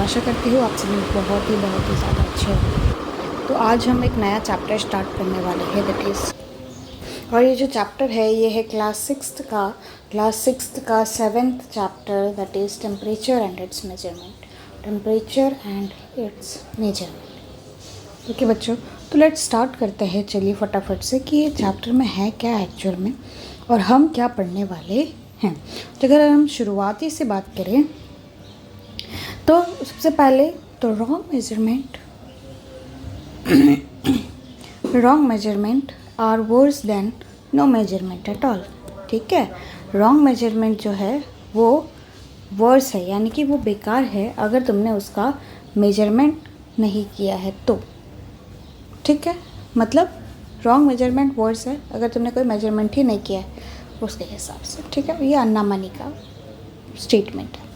आशा करती हूँ आप सभी बहुत ही ज़्यादा अच्छे हो। तो आज हम एक नया चैप्टर स्टार्ट करने वाले हैं, दैट इज़, और ये जो चैप्टर है ये है क्लास सिक्स्थ का 7th chapter, that is temperature and it's measurement. Okay बच्चों, तो लेट्स स्टार्ट करते हैं। चलिए फटाफट से कि ये चैप्टर में है क्या एक्चुअल में और हम क्या पढ़ने वाले हैं। तो अगर हम शुरुआती से बात करें तो सबसे पहले तो wrong measurement are worse than no measurement at all. ठीक है, रॉन्ग मेजरमेंट जो है वो वर्स है, यानी कि वो बेकार है अगर तुमने उसका मेजरमेंट नहीं किया है तो। ठीक है, मतलब रॉन्ग मेजरमेंट वर्स है अगर तुमने कोई मेजरमेंट ही नहीं किया है उसके हिसाब से। ठीक है, ये अन्ना मनी का स्टेटमेंट है।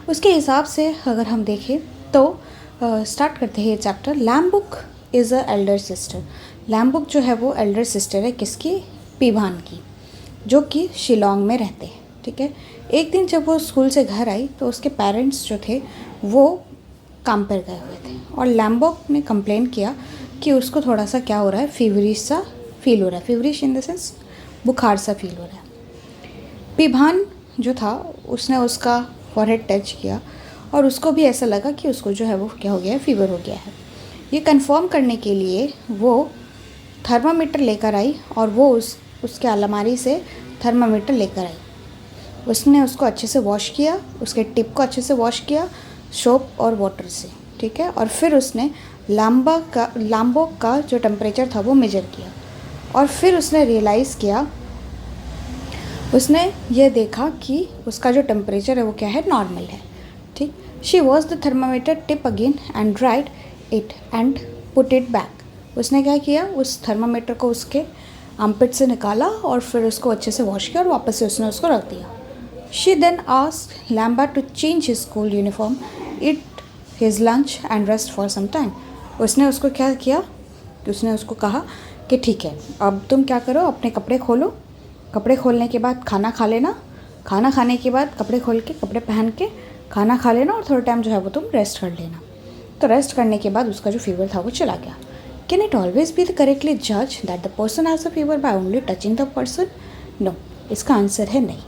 उसके हिसाब से अगर हम देखें तो स्टार्ट करते हैं ये chapter. Lambuk is a elder sister. Lambuk जो है वो एल्डर सिस्टर है किसकी? पीभान की, जो कि शिलोंग में रहते हैं। ठीक है, एक दिन जब वो स्कूल से घर आई तो उसके पेरेंट्स जो थे वो काम पर गए हुए थे और लैम्बुक ने कंप्लेन किया कि उसको थोड़ा सा क्या हो रहा है, फीवरिश सा फील हो रहा है। फीवरिश इन द सेंस बुखार सा फील हो रहा है। पीभान जो था उसने उसका फॉरहेड टच किया और उसको भी ऐसा लगा कि उसको जो है वो क्या हो गया है, फीवर हो गया है। ये कंफर्म करने के लिए वो थर्मामीटर लेकर आई और वो उसके अलमारी से थर्मामीटर लेकर आई। उसने उसको अच्छे से वॉश किया, उसके टिप को अच्छे से वॉश किया सोप और वाटर से। ठीक है, और फिर उसने लाम्बोक का जो टेम्परेचर था वो मेजर किया और फिर उसने रियलाइज़ किया, उसने ये देखा कि उसका जो टेम्परेचर है वो क्या है, नॉर्मल है। ठीक, she was the thermometer tip again and dried it and put it back. उसने क्या किया, उस थर्मामीटर को उसके आर्मपिट से निकाला और फिर उसको अच्छे से वॉश किया और वापस से उसने उसको रख दिया। She then asked Lamba to change his school uniform, eat his lunch and rest for some time. उसने उसको क्या किया कि उसने उसको कहा कि ठीक है, अब तुम क्या करो, अपने कपड़े खोलो, कपड़े खोलने के बाद खाना खा लेना, खाना खाने के बाद कपड़े खोल के कपड़े पहन के खाना खा लेना और थोड़ा टाइम जो है वो तुम रेस्ट कर लेना। तो रेस्ट करने के बाद उसका जो फीवर था वो चला गया। Can it always be the correctly जज that the person has a fever by only touching the person? No, इसका आंसर है नहीं।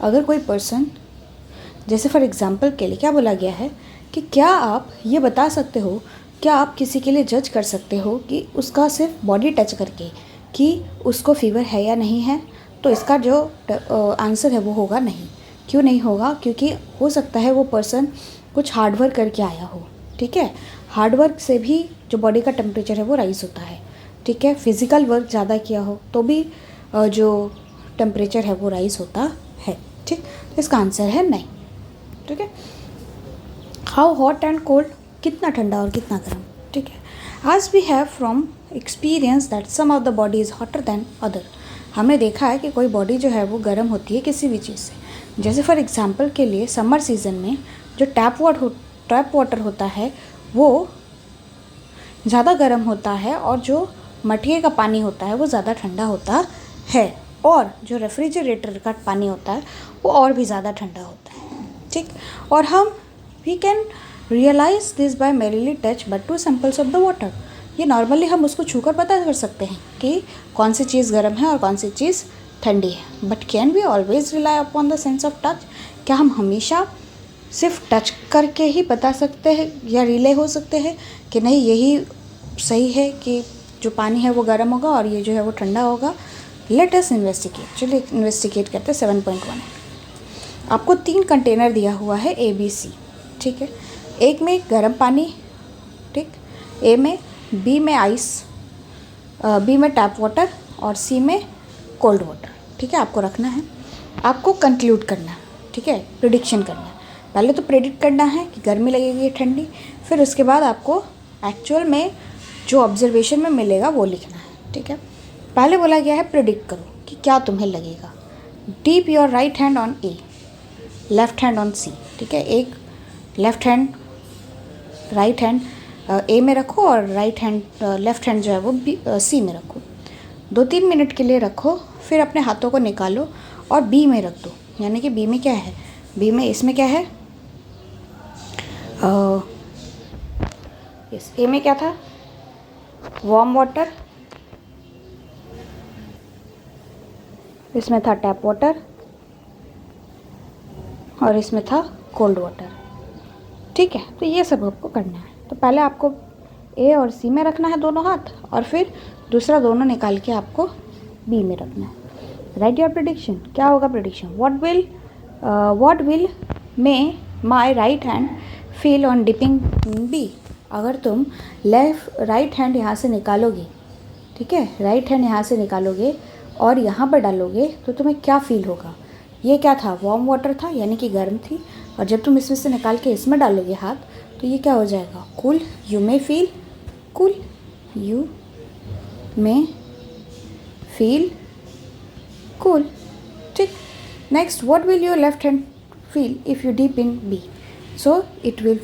अगर कोई पर्सन, जैसे फॉर एग्जाम्पल के लिए क्या बोला गया है कि क्या आप ये बता सकते हो, क्या आप किसी के लिए जज कर सकते हो कि उसका सिर्फ बॉडी टच करके कि उसको फीवर है या नहीं है? तो इसका जो आंसर है वो होगा नहीं। क्यों नहीं होगा? क्योंकि हो सकता है वो पर्सन कुछ हार्डवर्क करके आया हो। ठीक है, हार्डवर्क से भी जो बॉडी का टेम्परेचर है वो राइज होता है। ठीक है, फिज़िकल वर्क ज़्यादा किया हो तो भी जो टेम्परेचर है वो राइज होता है। ठीक, तो इसका आंसर है नहीं। ठीक है, हाउ हॉट एंड कोल्ड, कितना ठंडा और कितना गर्म। ठीक है, आज we have from experience that some of the body is hotter than other. हमने देखा है कि कोई बॉडी जो है वो गर्म होती है किसी भी चीज़ से। जैसे फॉर एग्जांपल के लिए समर सीज़न में जो टैप वाटर होता है वो ज़्यादा गर्म होता है और जो मटके का पानी होता है वो ज़्यादा ठंडा होता है, और जो रेफ्रिजरेटर का पानी होता है वो और भी ज़्यादा ठंडा होता है। ठीक, और हम we can realise this by merely touch but 2 samples of the water. ये नॉर्मली हम उसको छूकर पता कर सकते हैं कि कौन सी चीज़ गर्म है और कौन सी चीज़ ठंडी है। But can we always rely upon the sense of touch? क्या हम हमेशा सिर्फ टच करके ही बता सकते हैं या रिले हो सकते हैं कि नहीं यही सही है कि जो पानी है वो गर्म होगा और ये जो है वो ठंडा होगा? Let us investigate. चलिए इन्वेस्टिगेट करते हैं। 7.1 आपको 3 कंटेनर दिया हुआ है ABC। ठीक है, एक में गर्म पानी, ठीक, ए में, बी में आइस, बी में टैप वाटर और सी में कोल्ड वाटर। ठीक है, आपको रखना है, आपको कंक्लूड करना है। ठीक है, प्रिडिक्शन करना है। पहले तो प्रिडिक्ट करना है कि गर्मी लगेगी या ठंडी, फिर उसके बाद आपको एक्चुअल में जो ऑब्जर्वेशन में मिलेगा वो लिखना है। ठीक है, पहले बोला गया है प्रिडिक्ट करो कि क्या तुम्हें लगेगा। Dip your right hand on A, left hand on C. ठीक है, एक राइट हैंड ए में रखो और लेफ्ट हैंड जो है वो सी में रखो। 2-3 मिनट के लिए रखो, फिर अपने हाथों को निकालो और बी में रख दो। यानी कि बी में क्या है, बी में इसमें क्या है, इस ए में क्या था, वार्म वाटर, इसमें था टैप वाटर और इसमें था कोल्ड वाटर। ठीक है, तो ये सब आपको करना है। तो पहले आपको ए और सी में रखना है दोनों हाथ, और फिर दूसरा दोनों निकाल के आपको बी में रखना है। Write your prediction. क्या होगा prediction? What will may my right hand feel on dipping B. अगर तुम राइट हैंड यहाँ से निकालोगे, ठीक है, राइट हैंड यहाँ से निकालोगे और यहाँ पर डालोगे तो तुम्हें क्या फील होगा? ये क्या था? वार्म वाटर था, यानी कि गर्म थी, और जब तुम इसमें से निकाल के इसमें डालोगे हाथ तो ये क्या हो जाएगा? Cool. You may feel cool, you may feel cool. ठीक। Next, what will your left hand feel if you dip in B? So it will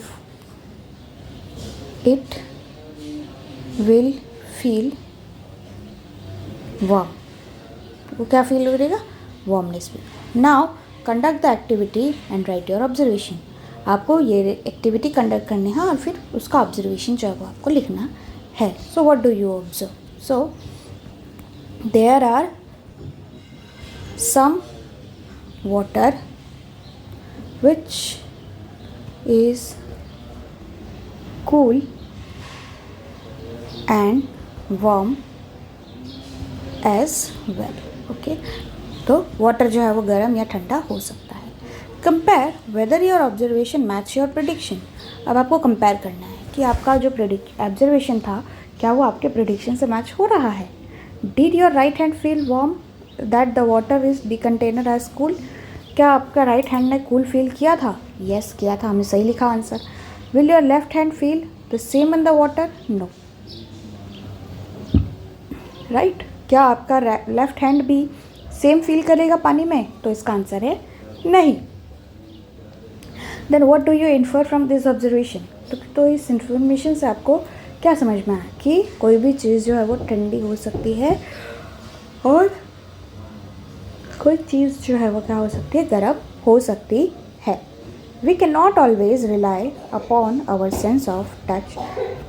feel warm. वो क्या फील हो रहेगा? Warmness feel. Now conduct the activity and write your observation. आपको ये activity conduct करनी है और फिर उसका ऑब्जर्वेशन जो है वो आपको लिखना है। So what do you observe? So there are some water which is cool and warm as well. Okay, तो वाटर जो है वो गर्म या ठंडा हो सकता है। Compare whether your observation match your prediction. अब आपको कंपेयर करना है कि आपका जो ऑब्जर्वेशन था क्या वो आपके प्रेडिक्शन से मैच हो रहा है। Did your right hand feel warm that the water is the container as cool. क्या आपका राइट हैंड ने कूल फील किया था? यस किया था, हमने सही लिखा answer. Will your left hand feel the same in the water? No. Right, क्या आपका लेफ्ट हैंड भी सेम फील करेगा पानी में? तो इसका आंसर है नहीं। Then what do you infer from this observation. तो इस इंफॉर्मेशन से आपको क्या समझ में आया कि कोई भी चीज़ जो है वो ठंडी हो सकती है और कोई चीज़ जो है वो क्या हो सकती है? गर्म हो सकती है। We can not always rely upon our sense of touch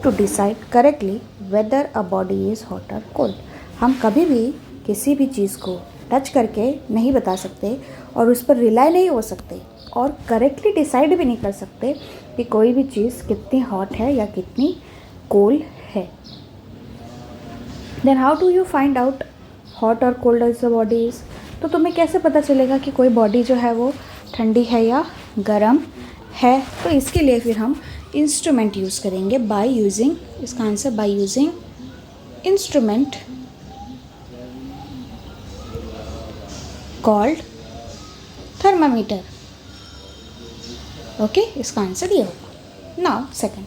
to decide correctly whether a body is hot और कोल्ड। हम कभी भी किसी भी चीज़ को टच करके नहीं बता सकते और उस पर रिलाई नहीं हो सकते और करेक्टली डिसाइड भी नहीं कर सकते कि कोई भी चीज़ कितनी हॉट है या कितनी कोल्ड है। Then how do you find out hot और cold is the body is. तो तुम्हें कैसे पता चलेगा कि कोई बॉडी जो है वो ठंडी है या गर्म है? तो इसके लिए फिर हम इंस्ट्रूमेंट यूज़ करेंगे बाय यूजिंग, इसका answer by using instrument called thermometer. Okay, इसका आंसर ये होगा। Now second,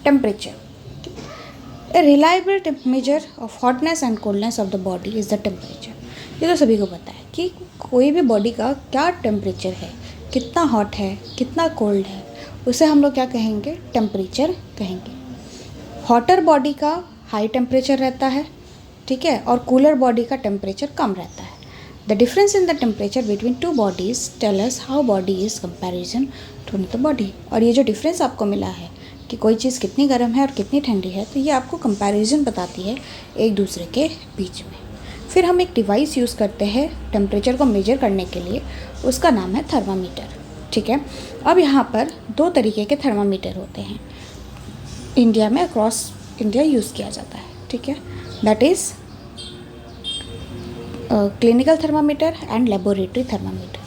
temperature. A reliable measure of hotness and coldness of the body is the temperature. ये तो सभी को पता है कि कोई भी बॉडी का क्या टेम्परेचर है, कितना हॉट है, कितना कोल्ड है, उसे हम लोग क्या कहेंगे? टेम्परेचर कहेंगे। हॉटर बॉडी का हाई टेम्परेचर रहता है, ठीक है, और कूलर बॉडी का टेम्परेचर कम रहता है। The difference in the temperature between two bodies tell us how body is comparison to the body. और ये जो डिफरेंस आपको मिला है कि कोई चीज़ कितनी गर्म है और कितनी ठंडी है, तो ये आपको कंपैरिजन बताती है एक दूसरे के बीच में। फिर हम एक डिवाइस यूज़ करते हैं टेम्परेचर को मेजर करने के लिए, उसका नाम है थर्मामीटर। ठीक है, अब यहाँ पर दो तरीके के थर्मामीटर होते हैं, इंडिया में अक्रॉस इंडिया यूज़ किया जाता है। ठीक है, that is clinical thermometer and laboratory thermometer.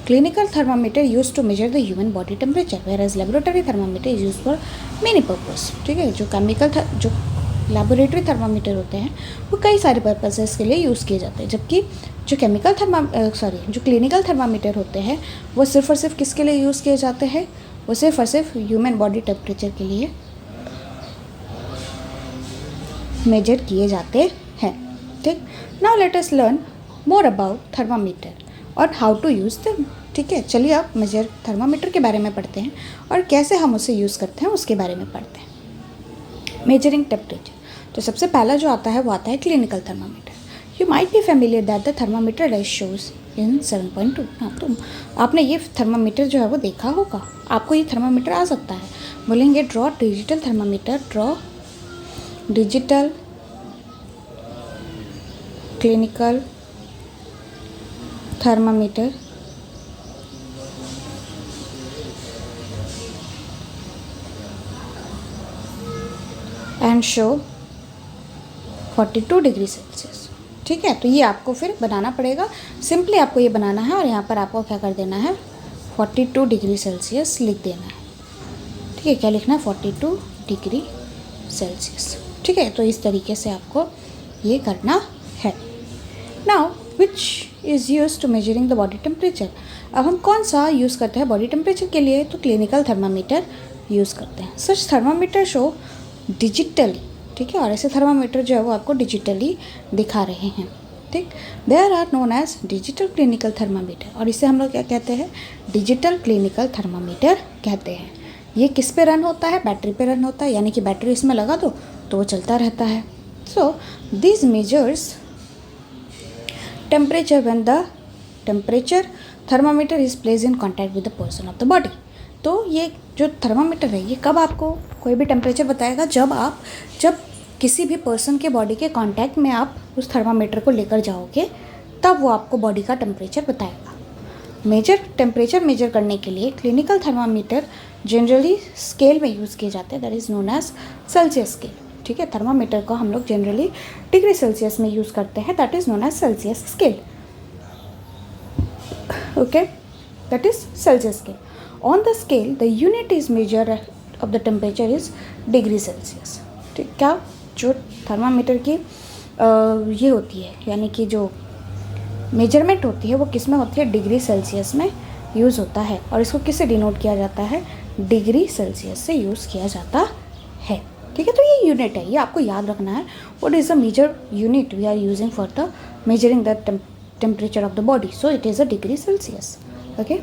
Clinical thermometer used to measure the human body temperature, whereas laboratory thermometer is used for many purpose. ठीक है, जो laboratory thermometer होते हैं वो कई सारे पर्पसेस के लिए यूज़ किए जाते हैं, जबकि जो जो clinical thermometer होते हैं वो सिर्फ और सिर्फ किसके लिए यूज़ किए जाते हैं? वो सिर्फ और सिर्फ ह्यूमन बॉडी टेम्परेचर के लिए मेजर किए जाते हैं। ठीक, now let us learn more about thermometer और हाउ टू यूज़ देम। ठीक है, चलिए आप थर्मामीटर के बारे में पढ़ते हैं और कैसे हम उसे यूज़ करते हैं उसके बारे में पढ़ते हैं। मेजरिंग टेम्परेचर, तो सबसे पहला जो आता है वो आता है clinical thermometer. You might be familiar that the thermometer range shows in 7.2। हाँ, तो आपने ये थर्मामीटर जो है वो देखा होगा, आपको ये थर्मामीटर आ सकता है। बोलेंगे draw digital thermometer, draw digital clinical thermometer and show 42 degree Celsius. ठीक है, तो ये आपको फिर बनाना पड़ेगा, सिंपली आपको ये बनाना है और यहाँ पर आपको क्या कर देना है 42 डिग्री सेल्सियस लिख देना है। ठीक है, क्या लिखना है 42 डिग्री सेल्सियस। ठीक है, तो इस तरीके से आपको ये करना है। Now which is use to measuring the body temperature. अब हम कौन सा यूज़ करते हैं बॉडी टेम्परेचर के लिए, तो क्लिनिकल थर्मामीटर यूज़ करते हैं। सच थर्मामीटर शो डिजिटली, ठीक है, और ऐसे थर्मामीटर जो है वो आपको डिजिटली दिखा रहे हैं। ठीक, there are known as digital clinical thermometer, और इसे हम लोग क्या कहते हैं डिजिटल क्लिनिकल थर्मामीटर कहते हैं। ये किस पे रन होता है, बैटरी पे रन होता है, यानी कि बैटरी इसमें लगा दो तो वो चलता रहता है। So this measures temperature when the temperature thermometer is place in contact with the person of the body. तो ये जो थर्मामीटर है ये कब आपको कोई भी टेम्परेचर बताएगा, जब किसी भी पर्सन के बॉडी के कांटेक्ट में आप उस थर्मामीटर को लेकर जाओगे तब वो आपको बॉडी का टेम्परेचर बताएगा। टेम्परेचर मेजर करने के लिए क्लिनिकल थर्मामीटर जनरली स्केल में यूज़ किए जाते हैं, that is known as Celsius scale. ठीक है, थर्मामीटर को हम लोग जनरली डिग्री सेल्सियस में यूज़ करते हैं, that is known as Celsius scale. Okay, that is Celsius scale. On the scale the unit is measure of the temperature is degree Celsius. ठीक, क्या जो थर्मामीटर की ये होती है, यानी कि जो मेजरमेंट होती है वो किस में होती है, डिग्री सेल्सियस में यूज़ होता है, और इसको किससे डिनोट किया जाता है, डिग्री सेल्सियस से यूज़ किया जाता है। ठीक है, तो ये यूनिट है, ये आपको याद रखना है। What is the measure unit we are using for the measuring the temperature of the body, so it is a degree Celsius. Okay,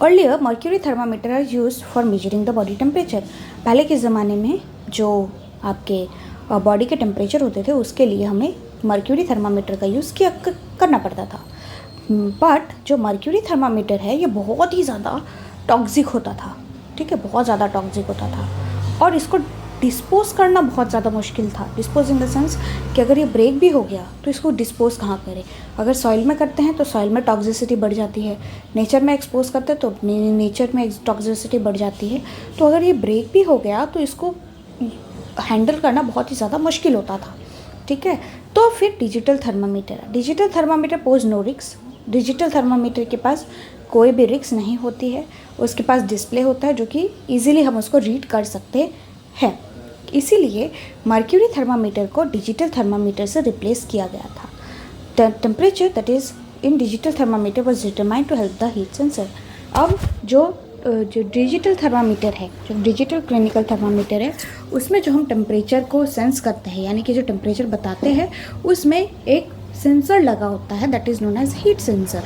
earlier mercury thermometer are use for measuring the body temperature. पहले के ज़माने में जो आपके body के temperature होते थे उसके लिए हमें मर्क्यूरी थर्मामीटर का यूज़ करना पड़ता था। बट जो मर्क्यूरी थर्मामीटर है ये बहुत ही ज़्यादा टॉक्सिक होता था। ठीक है, बहुत ज़्यादा टॉक्सिक होता था, और इसको डिस्पोज करना बहुत ज़्यादा मुश्किल था। डिस्पोज इन द सेंस कि अगर ये ब्रेक भी हो गया तो इसको डिस्पोज कहाँ करें। अगर सॉइल में करते हैं तो सॉइल में टॉक्सिसिटी बढ़ जाती है, नेचर में एक्सपोज करते हैं तो नेचर में टॉक्सिसिटी बढ़ जाती है। तो अगर ये ब्रेक भी हो गया तो इसको हैंडल करना बहुत ही ज़्यादा मुश्किल होता था। ठीक है, तो फिर डिजिटल थर्मामीटर पोज नो रिक्स। डिजिटल थर्मामीटर के पास कोई भी रिक्स नहीं होती है, उसके पास डिस्प्ले होता है जो कि ईजिली हम उसको रीड कर सकते हैं। इसीलिए मर्क्यूरी थर्मामीटर को डिजिटल थर्मामीटर से रिप्लेस किया गया था। Temperature that is in digital thermometer was determined to help the heat sensor. अब जो डिजिटल थर्मामीटर है, जो डिजिटल क्लिनिकल थर्मामीटर है, उसमें जो हम टेम्परेचर को सेंस करते हैं, यानी कि जो टेम्परेचर बताते हैं, उसमें एक सेंसर लगा होता है that is known as heat sensor.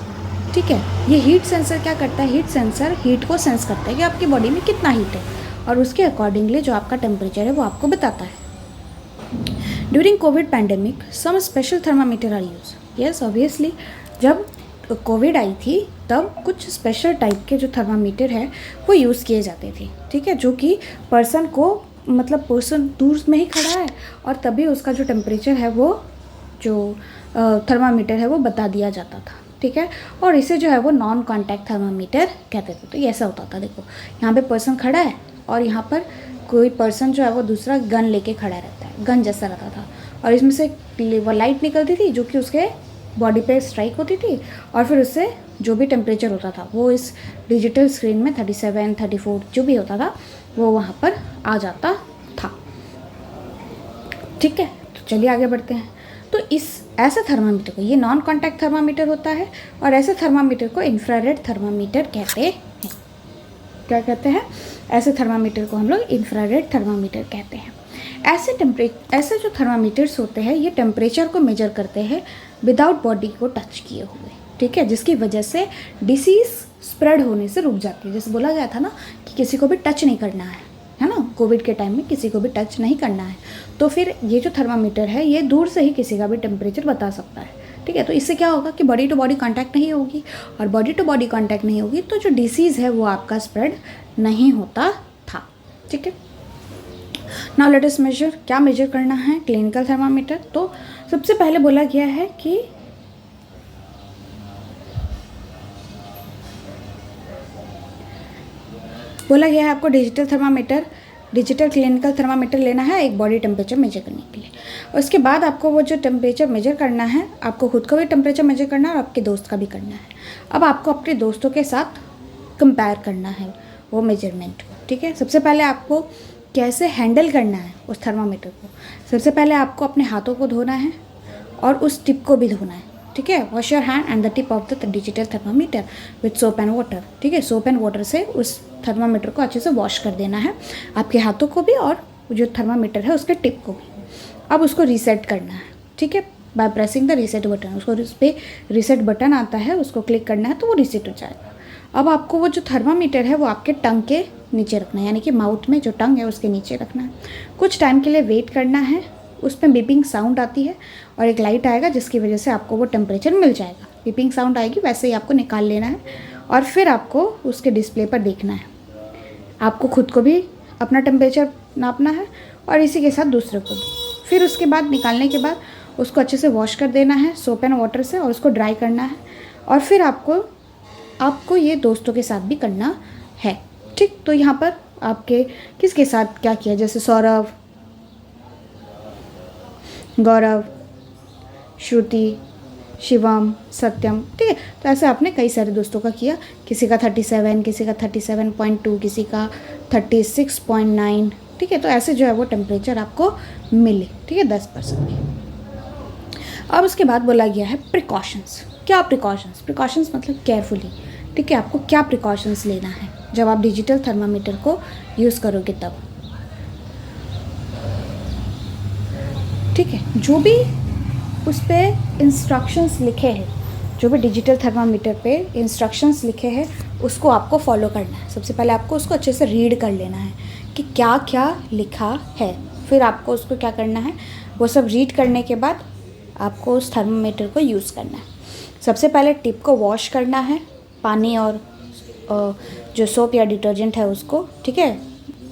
ठीक है, ये हीट सेंसर क्या करता है, हीट सेंसर हीट को सेंस करता है कि आपकी बॉडी में कितना हीट है, और उसके अकॉर्डिंगली जो आपका टेम्परेचर है वो आपको बताता है। During covid pandemic some special thermometer are use. Yes, obviously जब कोविड आई थी तब कुछ स्पेशल टाइप के जो थर्मामीटर है वो यूज़ किए जाते थे। ठीक है, जो कि पर्सन को, मतलब पर्सन दूर में ही खड़ा है और तभी उसका जो टेम्परेचर है वो जो थर्मामीटर है वो बता दिया जाता था। ठीक है, और इसे जो है वो नॉन कॉन्टैक्ट थर्मामीटर कहते थे। तो ये ऐसा होता था, देखो यहाँ पे पर्सन खड़ा है और यहाँ पर कोई पर्सन जो है वो दूसरा गन लेके खड़ा रहता है, गन जैसा रहता था, और इसमें से वो लाइट निकलती थी जो कि उसके बॉडी पे स्ट्राइक होती थी, और फिर उससे जो भी टेम्परेचर होता था वो इस डिजिटल स्क्रीन में 37, 34 जो भी होता था वो वहाँ पर आ जाता था। ठीक है, तो चलिए आगे बढ़ते हैं। तो इस ऐसे थर्मामीटर को, ये नॉन कॉन्टैक्ट थर्मामीटर होता है, और ऐसे थर्मामीटर को इंफ्रारेड थर्मामीटर कहते हैं। क्या कहते हैं, ऐसे थर्मामीटर को हम लोग इंफ्रारेड थर्मामीटर कहते हैं। ऐसे जो थर्मामीटर्स होते हैं ये टेम्परेचर को मेजर करते हैं विदाउट बॉडी को टच किए हुए। ठीक है, जिसकी वजह से डिसीज़ स्प्रेड होने से रुक जाती है। जैसे बोला गया था ना कि किसी को भी टच नहीं करना है ना, कोविड के टाइम में किसी को भी टच नहीं करना है, तो फिर ये जो थर्मामीटर है ये दूर से ही किसी का भी टेम्परेचर बता सकता है। ठीक है, तो इससे क्या होगा कि बॉडी टू बॉडी कांटेक्ट नहीं होगी, और बॉडी टू बॉडी कांटेक्ट नहीं होगी तो जो डिसीज़ है वो आपका स्प्रेड नहीं होता ठीक है। नाउ लेट अस मेजर, क्या मेजर करना है क्लिनिकल थर्मामीटर। तो सबसे पहले बोला गया है कि आपको डिजिटल क्लिनिकल थर्मामीटर लेना है एक बॉडी टेम्परेचर मेजर करने के लिए। उसके बाद आपको वो जो टेम्परेचर मेजर करना है, आपको खुद का भी टेम्परेचर मेजर करना है और आपके दोस्त का भी करना है। अब आपको अपने दोस्तों के साथ कंपेयर करना है वो मेजरमेंट को, ठीक है। सबसे पहले आपको कैसे हैंडल करना है उस थर्मामीटर को, सबसे पहले आपको अपने हाथों को धोना है और उस टिप को भी धोना है, ठीक है। Wash your hand and the tip of the digital thermometer with soap and water, ठीक है। सोप एंड वाटर से उस थर्मामीटर को अच्छे से वॉश कर देना है, आपके हाथों को भी और जो थर्मामीटर है उसके टिप को भी। अब उसको रीसेट करना है, ठीक है, by pressing the reset button. उसको उस पर रीसेट बटन आता है, उसको क्लिक करना है तो वो रीसेट हो जाएगा। अब आपको वो जो थर्मामीटर है वो आपके टंग के नीचे रखना है, यानी कि माउथ में जो टंग है उसके नीचे रखना है। कुछ टाइम के लिए वेट करना है, उसमें बीपिंग साउंड आती है और एक लाइट आएगा जिसकी वजह से आपको वो टेम्परेचर मिल जाएगा। बीपिंग साउंड आएगी, वैसे ही आपको निकाल लेना है और फिर आपको उसके डिस्प्ले पर देखना है। आपको खुद को भी अपना टेम्परेचर नापना है और इसी के साथ दूसरे को भी। फिर उसके बाद निकालने के बाद उसको अच्छे से वॉश कर देना है सोप एंड वाटर से और उसको ड्राई करना है। और फिर आपको ये दोस्तों के साथ भी करना है, ठीक। तो यहाँ पर आपके किसके साथ क्या किया, जैसे सौरभ, गौरव, श्रुति, शिवम, सत्यम, ठीक है। तो ऐसे आपने कई सारे दोस्तों का किया, किसी का 37, किसी का 37.2, किसी का 36.9, ठीक है। तो ऐसे जो है वो टेम्परेचर आपको मिले, ठीक है, 10%। अब उसके बाद बोला गया है प्रिकॉशंस। क्या प्रिकॉशंस मतलब केयरफुली, ठीक है। आपको क्या प्रिकॉशंस लेना है जब आप डिजिटल थर्मामीटर को यूज़ करोगे तब, ठीक है। जो भी उस पर इंस्ट्रक्शंस लिखे हैं, जो भी डिजिटल थर्मामीटर पे इंस्ट्रक्शंस लिखे हैं उसको आपको फॉलो करना है। सबसे पहले आपको उसको अच्छे से रीड कर लेना है कि क्या क्या लिखा है, फिर आपको उसको क्या करना है, वो सब रीड करने के बाद आपको उस थर्मामीटर को यूज़ करना है। सबसे पहले टिप को वॉश करना है, पानी और जो सोप या डिटर्जेंट है उसको, ठीक है,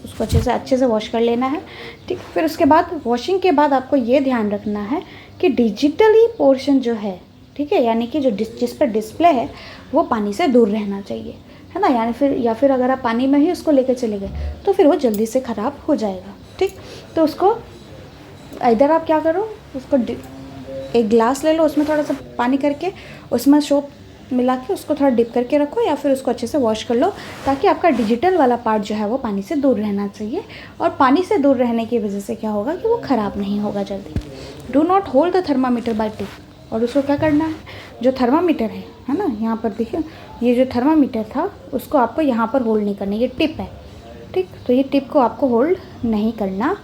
उसको अच्छे से वॉश कर लेना है, ठीक। फिर उसके बाद वॉशिंग के बाद आपको ये ध्यान रखना है कि डिजिटली पोर्शन जो है, ठीक है, यानी कि जो जिस पर डिस्प्ले है वो पानी से दूर रहना चाहिए, है ना। या फिर अगर आप पानी में ही उसको लेकर चले गए तो फिर वो जल्दी से ख़राब हो जाएगा, ठीक। तो उसको इधर आप क्या करो, उसको एक ग्लास ले लो, उसमें थोड़ा सा पानी करके उसमें सोप मिला के उसको थोड़ा डिप करके रखो या फिर उसको अच्छे से वॉश कर लो, ताकि आपका डिजिटल वाला पार्ट जो है वो पानी से दूर रहना चाहिए। और पानी से दूर रहने की वजह से क्या होगा कि वो ख़राब नहीं होगा जल्दी। Do not hold the thermometer by tip. और उसको क्या करना है, जो थर्मामीटर है ना, यहाँ पर देखिए, ये जो थर्मामीटर था उसको आपको यहाँ पर होल्ड नहीं करना, ये टिप है, ठीक। तो ये टिप को आपको होल्ड नहीं करना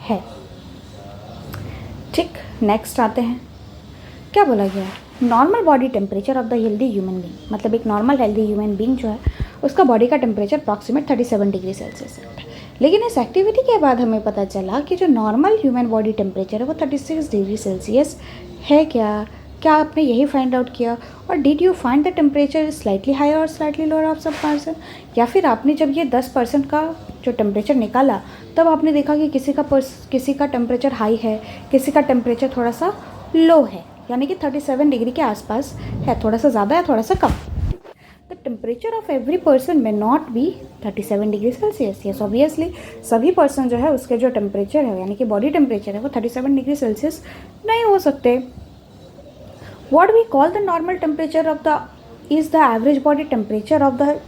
है, ठीक। नेक्स्ट आते हैं, क्या बोला गया है, normal body temperature of the healthy human being. मतलब एक नॉर्मल हेल्दी ह्यूमन बींग जो है उसका बॉडी का टेम्परेचर अप्रॉक्सीमेट 37 डिग्री सेल्सियस है। लेकिन इस एक्टिविटी के बाद हमें पता चला कि जो नॉर्मल ह्यूमन बॉडी टेम्परेचर है वो 36 डिग्री सेल्सियस है। क्या आपने यही फाइंड आउट किया? और did you find the temperature slightly higher और स्लाइटली लोअर ऑफ सब पर्सन? या फिर आपने जब ये 10% का जो टेम्परेचर निकाला तब आपने देखा कि किसी का टेम्परेचर हाई है, किसी का टेम्परेचर थोड़ा सा लो है, यानी कि 37 डिग्री के आसपास है, थोड़ा सा ज़्यादा या थोड़ा सा कम। The temperature of every person may not be 37 degree Celsius. Yes, obviously सभी पर्सन जो है उसके जो टेम्परेचर है यानी कि बॉडी टेम्परेचर है वो 37 डिग्री सेल्सियस नहीं हो सकते। What we call the normal temperature of the is the average body temperature of the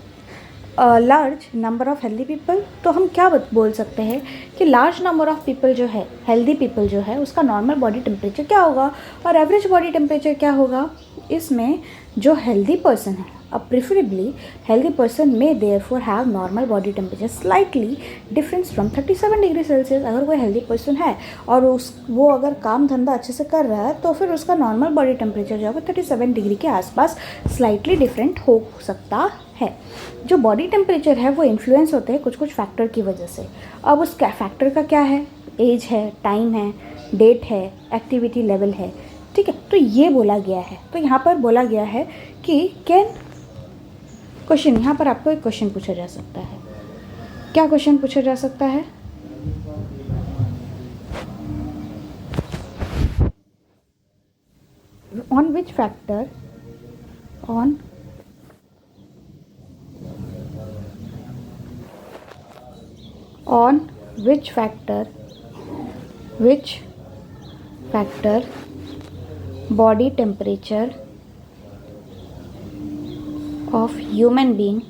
large number of healthy people. तो हम क्या बोल सकते हैं कि लार्ज नंबर ऑफ पीपल जो है, हेल्दी पीपल जो है, उसका नॉर्मल बॉडी टेम्परेचर क्या होगा और एवरेज बॉडी टेम्परेचर क्या होगा। इसमें जो हेल्दी पर्सन है, अब प्रिफरेबली हेल्दी पर्सन में therefore have normal body temperature slightly difference from 37 degree Celsius. अगर कोई हेल्दी पर्सन है और वो अगर काम धंधा अच्छे से कर रहा है तो फिर उसका नॉर्मल बॉडी टेम्परेचर जो है वो 37 डिग्री के आसपास स्लाइटली डिफरेंट हो सकता है। जो बॉडी टेम्परेचर है वो इन्फ्लुएंस होते हैं कुछ फैक्टर की वजह से। अब उस फैक्टर का क्या है, एज है, टाइम है, डेट है, एक्टिविटी लेवल है, ठीक है। तो ये बोला गया है। तो यहाँ पर बोला गया है कि कैन क्वेश्चन, यहाँ पर आपको एक क्वेश्चन पूछा जा सकता है क्या क्वेश्चन पूछा जा सकता है? On which factor body temperature of human being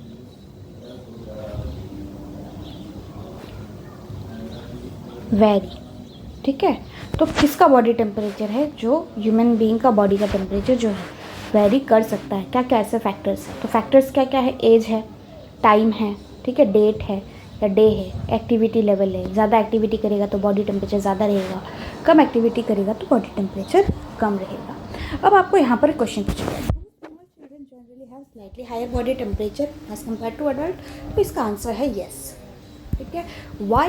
vary? ठीक है, तो किसका बॉडी टेम्परेचर है जो ह्यूमन बीइंग का बॉडी का टेम्परेचर जो है वेरी कर सकता है? क्या क्या ऐसे फैक्टर्स हैं? तो फैक्टर्स क्या क्या है? एज है, टाइम है, ठीक है, डेट है या डे है, एक्टिविटी लेवल है, ज़्यादा एक्टिविटी करेगा तो बॉडी टेम्परेचर ज़्यादा रहेगा, कम एक्टिविटी करेगा तो बॉडी टेम्परेचर कम रहेगा। अब आपको यहाँ पर क्वेश्चन पूछा गया, children generally have slightly higher body temperature as compare to adult? तो इसका आंसर है येस। ठीक है, why?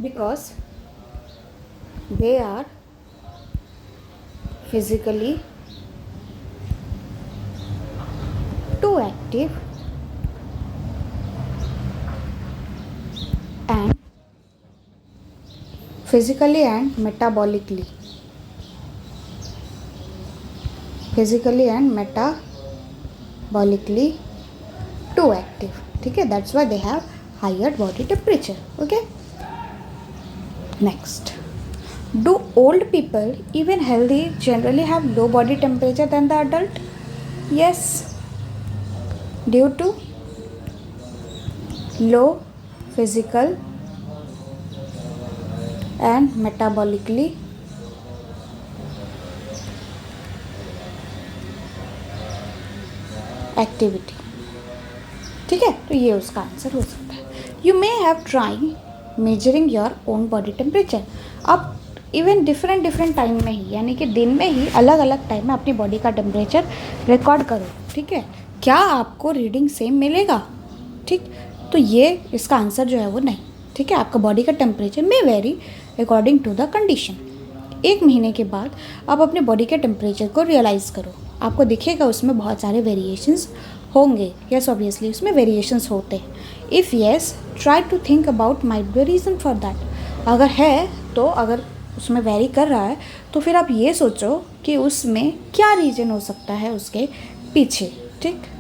Because they are physically too active and physically and metabolically too active. ठीक है, that's why they have higher body temperature. Okay, next, do old people, even healthy, generally have low body temperature than the adult? Yes, due to low physical and metabolically activity. ठीक है, तो ये उसका answer हो सकता है। You may have try measuring your own body temperature. आप even different time में ही, यानी कि दिन में ही अलग अलग टाइम में अपनी बॉडी का टेम्परेचर रिकॉर्ड करो। ठीक है, क्या आपको रीडिंग सेम मिलेगा? ठीक, तो ये इसका आंसर जो है वो नहीं। ठीक है, आपका बॉडी का temperature may vary according to the condition. 1 महीने के बाद आप अपने बॉडी के टेम्परेचर को रियलाइज़ करो, आपको दिखेगा उसमें बहुत सारे वेरिएशंस होंगे। यस, ऑब्वियसली उसमें वेरिएशंस होते हैं। If yes, try to think about might be reason for that. अगर है तो, अगर उसमें वेरी कर रहा है तो फिर आप ये सोचो कि उसमें क्या रीज़न हो सकता है उसके पीछे। ठीक।